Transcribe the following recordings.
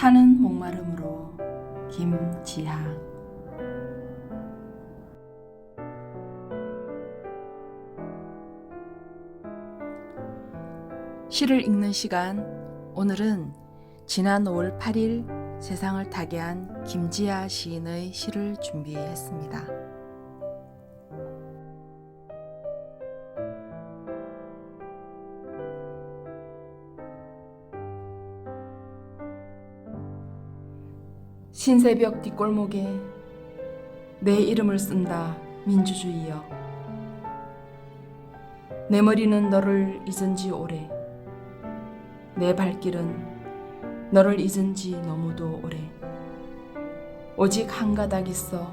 타는 목마름으로 김지하. 시를 읽는 시간. 오늘은 지난 5월 8일 세상을 타개한 김지하 시인의 시를 준비했습니다. 신새벽 뒷골목에 내 이름을 쓴다 민주주의여. 내 머리는 너를 잊은 지 오래. 내 발길은 너를 잊은 지 너무도 오래. 오직 한 가닥 있어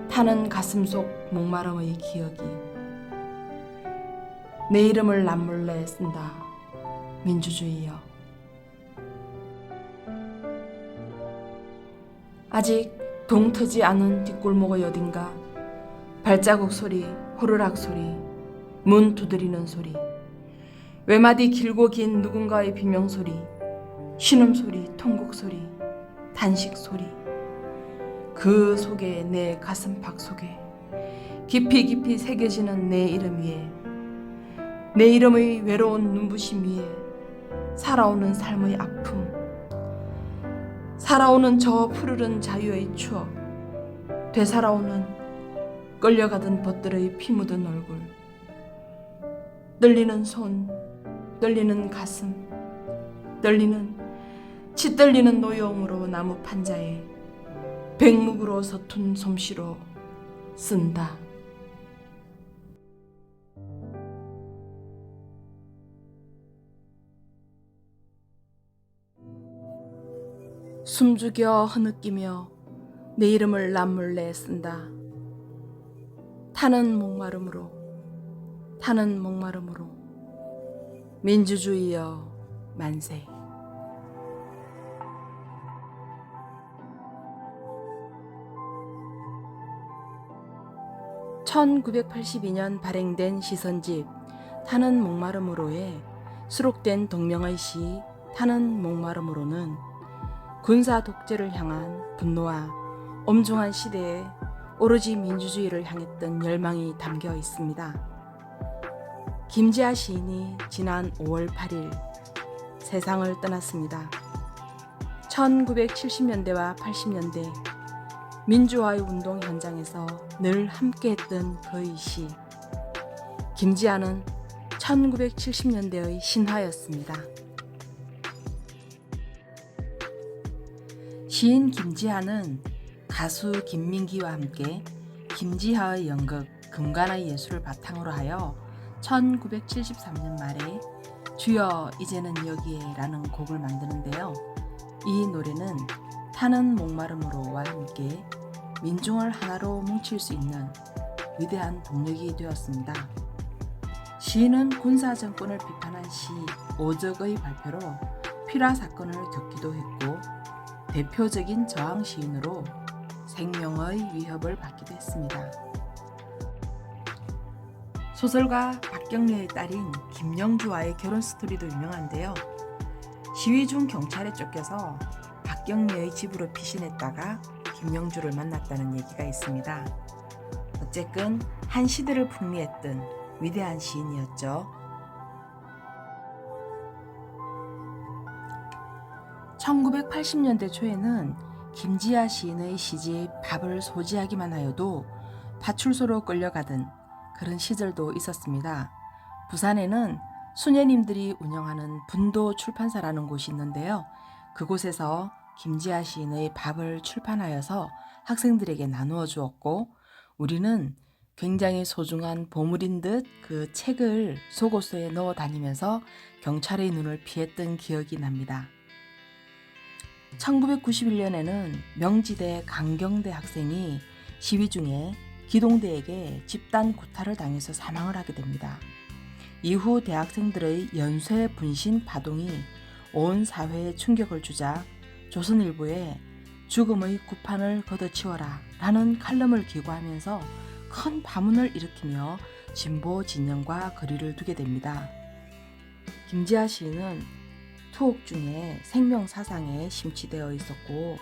타는 가슴 속 목마름의 기억이. 내 이름을 남몰래 쓴다 민주주의여. 아직 동 트지 않은 뒷골목의 어딘가 발자국 소리, 호루락 소리, 문 두드리는 소리, 외마디 길고 긴 누군가의 비명소리, 신음소리, 통곡소리, 단식소리. 그 속에 내 가슴팍 속에 깊이 깊이 새겨지는 내 이름 위에, 내 이름의 외로운 눈부심 위에 살아오는 삶의 아픔, 살아오는 저 푸르른 자유의 추억, 되살아오는 끌려가던 벗들의 피 묻은 얼굴, 떨리는 손, 떨리는 가슴, 치떨리는 노여움으로 나무 판자에 백묵으로 서툰 솜씨로 쓴다. 숨죽여 흐느끼며 내 이름을 남몰래 쓴다. 타는 목마름으로, 타는 목마름으로 민주주의여 만세. 1982년 발행된 시선집 타는 목마름으로에 수록된 동명의 시 타는 목마름으로는 군사 독재를 향한 분노와 엄중한 시대에 오로지 민주주의를 향했던 열망이 담겨 있습니다. 김지하 시인이 지난 5월 8일 세상을 떠났습니다. 1970년대와 80년대 민주화의 운동 현장에서 늘 함께했던 그의 시. 김지하는 1970년대의 신화였습니다. 시인 김지하는 가수 김민기와 함께 김지하의 연극 금관의 예술을 바탕으로 하여 1973년 말에 주여 이제는 여기에 라는 곡을 만드는데요. 이 노래는 타는 목마름으로와 함께 민중을 하나로 뭉칠 수 있는 위대한 동력이 되었습니다. 시인은 군사 정권을 비판한 시 오적의 발표로 피라 사건을 겪기도 했고 대표적인 저항 시인으로 생명의 위협을 받기도 했습니다. 소설가 박경려의 딸인 김영주와의 결혼 스토리도 유명한데요. 시위 중 경찰에 쫓겨서 박경려의 집으로 피신했다가 김영주를 만났다는 얘기가 있습니다. 어쨌든 한 시대를 풍미했던 위대한 시인이었죠. 1980년대 초에는 김지하 시인의 시집 밥을 소지하기만 하여도 파출소로 끌려가던 그런 시절도 있었습니다. 부산에는 수녀님들이 운영하는 분도 출판사라는 곳이 있는데요. 그곳에서 김지하 시인의 밥을 출판하여서 학생들에게 나누어 주었고, 우리는 굉장히 소중한 보물인 듯 그 책을 속옷소에 넣어 다니면서 경찰의 눈을 피했던 기억이 납니다. 1991년에는 명지대 강경대 학생이 시위 중에 기동대에게 집단 구타를 당해서 사망을 하게 됩니다. 이후 대학생들의 연쇄 분신 파동이 온 사회에 충격을 주자 조선일보에 죽음의 구판을 걷어치워라 라는 칼럼을 기고하면서 큰 파문을 일으키며 진보 진영과 거리를 두게 됩니다. 김지하 시인은 투옥 중에 생명 사상에 심취되어 있었고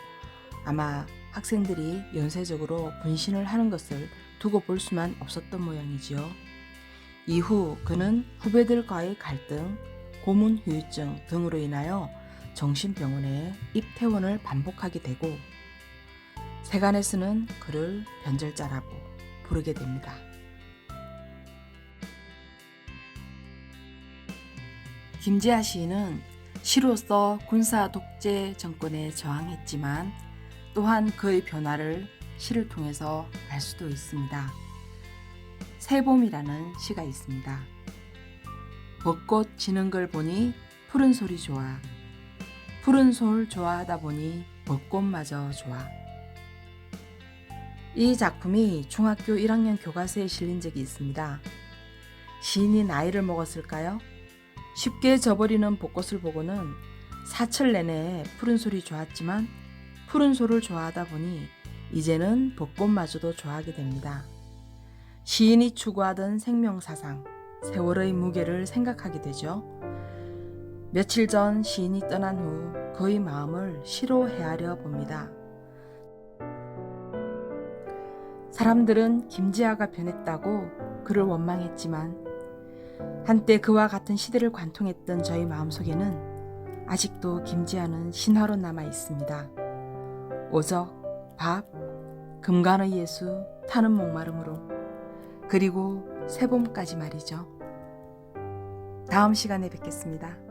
아마 학생들이 연쇄적으로 분신을 하는 것을 두고 볼 수만 없었던 모양이지요. 이후 그는 후배들과의 갈등, 고문 후유증 등으로 인하여 정신병원에 입퇴원을 반복하게 되고 세간에서는 그를 변절자라고 부르게 됩니다. 김지아 시인은 시로서 군사 독재 정권에 저항했지만 또한 그의 변화를 시를 통해서 알 수도 있습니다. 새봄이라는 시가 있습니다. 벚꽃 지는 걸 보니 푸른 소리 좋아. 푸른 솔 좋아하다 보니 벚꽃마저 좋아. 이 작품이 중학교 1학년 교과서에 실린 적이 있습니다. 시인이 나이를 먹었을까요? 쉽게 져버리는 벚꽃을 보고는 사철 내내 푸른 솔이 좋았지만 푸른 솔을 좋아하다 보니 이제는 벚꽃마저도 좋아하게 됩니다. 시인이 추구하던 생명사상, 세월의 무게를 생각하게 되죠. 며칠 전 시인이 떠난 후 그의 마음을 시로 헤아려 봅니다. 사람들은 김지아가 변했다고 그를 원망했지만 한때 그와 같은 시대를 관통했던 저희 마음속에는 아직도 김지아는 신화로 남아 있습니다. 오적, 밥, 금간의 예수, 타는 목마름으로 그리고 새봄까지 말이죠. 다음 시간에 뵙겠습니다.